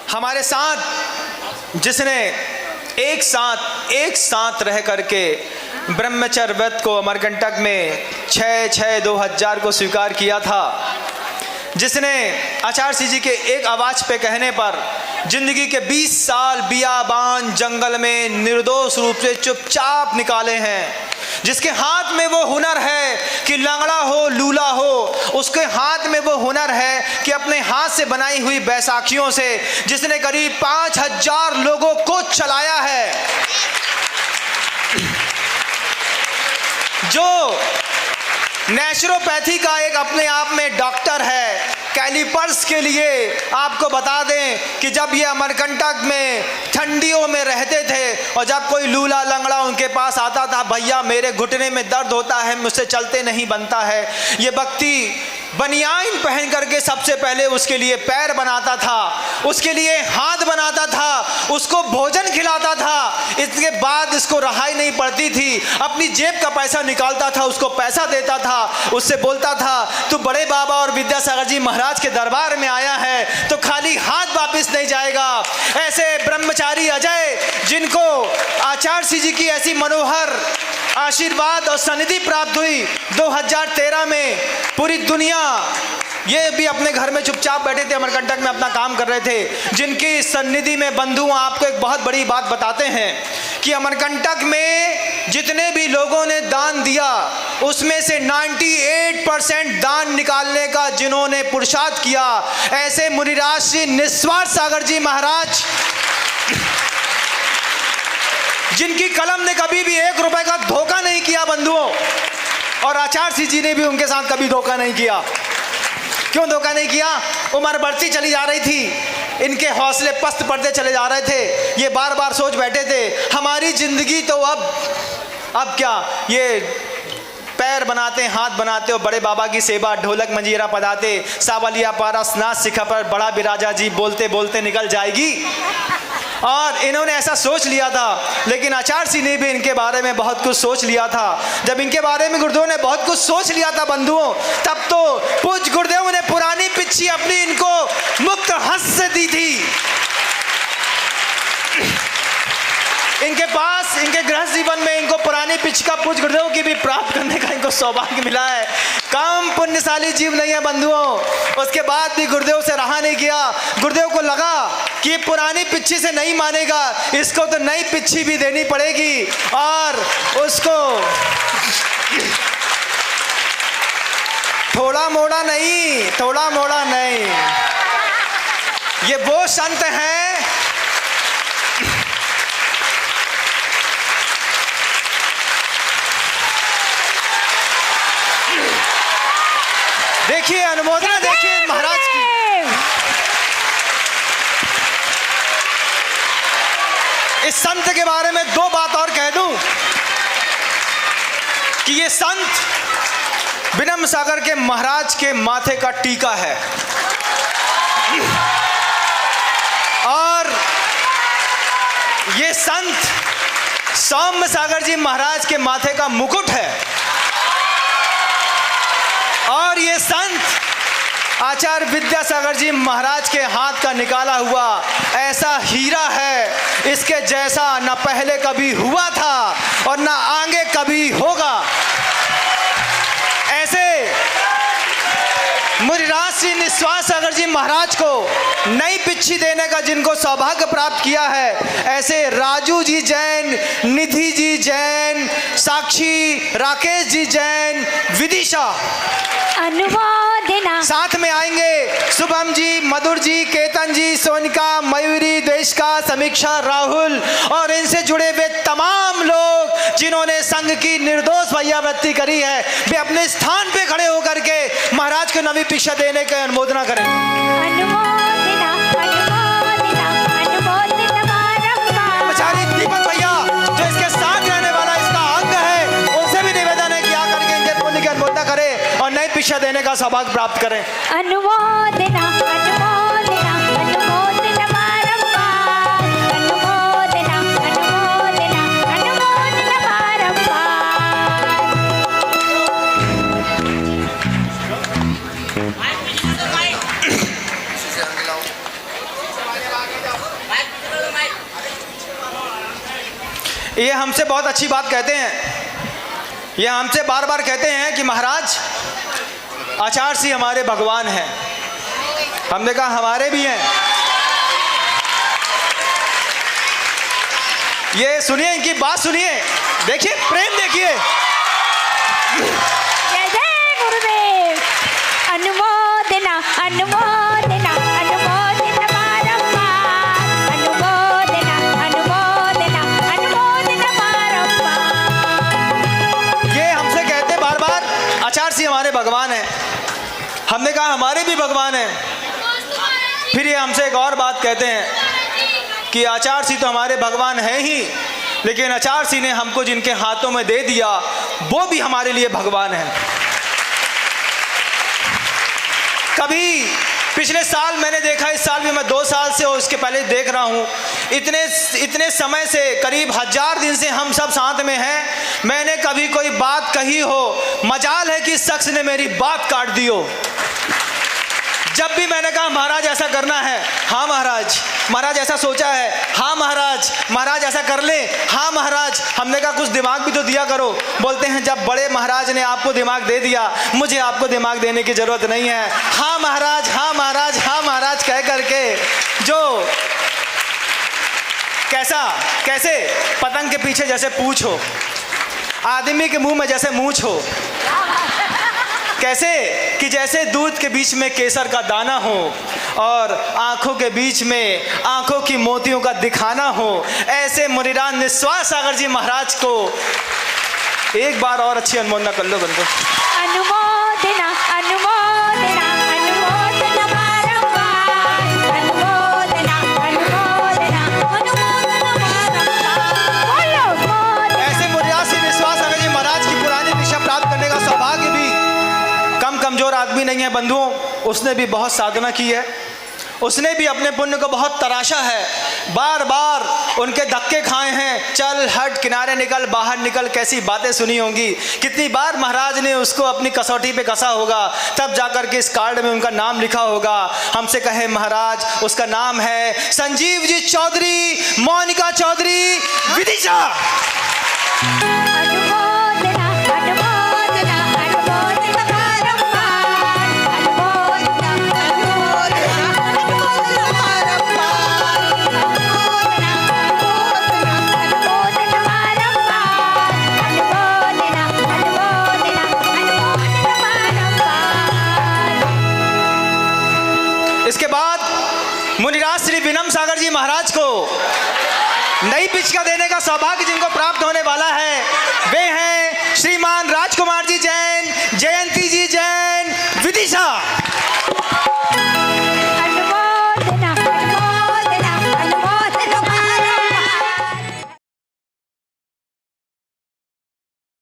हमारे साथ जिसने एक साथ रह करके ब्रह्मचर्य व्रत को अमरकंटक में 6/6/2000 को स्वीकार किया था, जिसने आचार्य सिंह जी के एक आवाज पे कहने पर जिंदगी के 20 साल बियाबान जंगल में निर्दोष रूप से चुपचाप निकाले हैं, जिसके हाथ में वो हुनर है कि लंगड़ा हो लूला हो, उसके हाथ में वो हुनर है कि अपने हाथ से बनाई हुई बैसाखियों से जिसने करीब 5000 लोगों को चलाया है, जो नेचुरोपैथी का एक अपने आप में डॉक्टर है। कैलिपर्स के लिए आपको बता दें कि जब ये अमरकंटक में ठंडियों में रहते थे और जब कोई लूला लंगड़ा उनके पास आता था, भैया मेरे घुटने में दर्द होता है, मुझसे चलते नहीं बनता है, ये व्यक्ति बनियान पहन करके सबसे पहले उसके लिए पैर बनाता था, उसके लिए हाथ बनाता था, उसको भोजन खिलाता था। इसके बाद इसको रहाई नहीं पड़ती थी, अपनी जेब का पैसा निकालता था, उसको पैसा देता था, उससे बोलता था तू बड़े बाबा और विद्यासागर जी महाराज के दरबार में आया है तो खाली हाथ वापस नहीं जाएगा। ऐसे ब्रह्मचारी अजय, जिनको आचार्य सिंह जी की ऐसी मनोहर आशीर्वाद और सनिधि प्राप्त हुई 2013 में, पूरी दुनिया ये भी अपने घर में चुपचाप बैठे थे, अमरकंटक में अपना काम कर रहे थे, जिनकी सन्निधि में बंधु आपको एक बहुत बड़ी बात बताते हैं कि अमरकंटक में जितने भी लोगों ने दान दिया उसमें से 98% दान निकालने का जिन्होंने पुरुषार्थ किया, ऐसे मुनिराज श्री निस्वार्थ सागर जी महाराज, जिनकी कलम ने कभी भी 1 रुपए का धोखा नहीं किया बंधुओं, और आचार्य सिंह जी ने भी उनके साथ कभी धोखा नहीं किया। क्यों धोखा नहीं किया? उम्र बढ़ती चली जा रही थी, इनके हौसले पस्त पड़ते चले जा रहे थे, ये बार बार सोच बैठे थे हमारी जिंदगी तो अब क्या, ये पैर बनाते हाथ बनाते और बड़े बाबा की सेवा, ढोलक मंजीरा पधाते, सावलिया पारस नाच शिखा पर बड़ा बिराजा जी बोलते बोलते निकल जाएगी। और इन्होंने ऐसा सोच लिया था, लेकिन आचार्य सिंह ने भी इनके बारे में बहुत कुछ सोच लिया था। जब इनके बारे में गुरुदेव ने बहुत कुछ सोच लिया था बंधुओं, तब तो पूज्य गुरुदेव ने पुरानी पिच्छी अपनी इनको मुक्त हस्त से दी थी। इनके पास इनके गृह जीवन में इनको पुरानी पिच का पूज्य गुरुदेव की भी प्राप्त करने का इनको सौभाग्य मिला है। कम पुण्यशाली जीव नहीं है बंधुओं। उसके बाद भी गुरुदेव से रहा नहीं किया। गुरुदेव को लगा कि ये पुरानी पिच्छी से नहीं मानेगा, इसको तो नई पिच्छी भी देनी पड़ेगी, और उसको थोड़ा मोड़ा नहीं, ये वो संत हैं देखिए, अनुमोदना देखिए महाराज की। इस संत के बारे में 2 बात और कह दूं कि ये संत विनम्र सागर के महाराज के माथे का टीका है, और ये संत सौम्य सागर जी महाराज के माथे का मुकुट है, और ये संत आचार्य विद्यासागर जी महाराज के हाथ का निकाला हुआ ऐसा हीरा है, इसके जैसा न पहले कभी हुआ था और न आगे कभी होगा। ऐसे मुनिराज श्री निस्वार्थ सागर जी महाराज को नई पिच्छी देने का जिनको सौभाग्य प्राप्त किया है, ऐसे राजू जी जैन, निधि जी जैन, साक्षी, राकेश जी जैन, विदिशा अनुमोदना साथ में आएंगे, शुभम जी, मधुर जी, केतन जी, सोनिका, मयूरी, देशिका, समीक्षा, राहुल और इनसे जुड़े हुए तमाम लोग जिन्होंने संघ की निर्दोष भैयावृत्ति करी है, वे अपने स्थान पे खड़े होकर के महाराज को नवी पिक्षा देने की अनुमोदना करें। अनुमोदना अनुमोदना अनुमोदना बारंबार। आचार्य दीपक भैया जो इसके साथ रहने वाला इसका अंग है, उनसे भी निवेदन है कि आकर के इनके पुण्य की अनुमोदना करें और नई पिक्षा देने का सौभाग्य प्राप्त करें। अनुमोदना अनुमोदना अनुमोदना बारंबार। अनुमोदना अनुमोदना अनुमोदना बारंबार। ये हमसे बहुत अच्छी बात कहते हैं। ये हमसे बार बार कहते हैं कि महाराज आचार्य सिंह हमारे भगवान हैं। हमने कहा हमारे भी हैं। ये सुनिए, इनकी बात सुनिए, देखिए प्रेम देखिए। जय जय गुरुदेव। अनुमोदना अनुमोदना अनुमोदना बारंबार, अनुमोदना अनुमोदना अनुमोदना बारंबार। ये हमसे कहते बार बार आचार्य सिंह हमारे भगवान हैं। हमने कहा हमारे भी भगवान हैं। फिर ये हमसे एक और बात कहते हैं कि आचार्य सिंह तो हमारे भगवान हैं ही, लेकिन आचार्य सिंह ने हमको जिनके हाथों में दे दिया वो भी हमारे लिए भगवान हैं। कभी पिछले साल मैंने देखा, इस साल भी मैं 2 साल से और उसके पहले देख रहा हूँ, इतने समय से करीब 1000 दिन से हम सब साथ में हैं। मैंने कभी कोई बात कही हो, मजाल है कि इस शख्स ने मेरी बात काट दी हो। जब भी मैंने कहा महाराज ऐसा करना है, हाँ महाराज, महाराज ऐसा सोचा है, हाँ महाराज, महाराज ऐसा कर ले, हाँ महाराज। हमने कहा कुछ दिमाग भी तो दिया करो। बोलते हैं जब बड़े महाराज ने आपको दिमाग दे दिया, मुझे आपको दिमाग देने की जरूरत नहीं है। हाँ महाराज, हाँ महाराज, हाँ महाराज कह करके जो कैसे पतंग के पीछे जैसे पूछ हो, आदमी के मुंह में जैसे मूंछ हो, कैसे कि जैसे दूध के बीच में केसर का दाना हो और आंखों के बीच में आंखों की मोतियों का दिखाना हो, ऐसे मुनिराज निस्वास सागर जी महाराज को एक बार और अच्छी अनुमोदना कर लो बंधु। अनुमोदना अनुमोदना अनुमोदना बारंबार, अनुमोदना अनुमोदना अनुमोदना बारंबार। बोलो मोदना। ऐसे मुनिराज श्री निस्वास सागर जी महाराज की पुरानी दिशा प्राप्त करने का सौभाग्य भी कमजोर आदमी नहीं है बंधुओं। उसने भी बहुत साधना की है, उसने भी अपने पुण्य को बहुत तराशा है, बार बार उनके धक्के खाए हैं। चल हट, किनारे निकल, बाहर निकल, कैसी बातें सुनी होंगी। कितनी बार महाराज ने उसको अपनी कसौटी पे कसा होगा, तब जाकर के इस कार्ड में उनका नाम लिखा होगा। हमसे कहे महाराज उसका नाम है संजीव जी चौधरी, मोनिका चौधरी, विदिशा। अनुमोदना अनुमोदना अनुमोदना बारंबार, अनुमोदना अनुमोदना अनुमोदना बारंबार, अनुमोदना अनुमोदना अनुमोदना बारंबार, अनुमोदना अनुमोदना अनुमोदना बारंबार। इसके बाद मुनिराज श्री विनम सागर जी महाराज को नई पिचका देने का सौभाग्य जिनको प्राप्त होने वाला है, वे हैं श्रीमान राजकुमार जी जैन, जयंती जी जैन,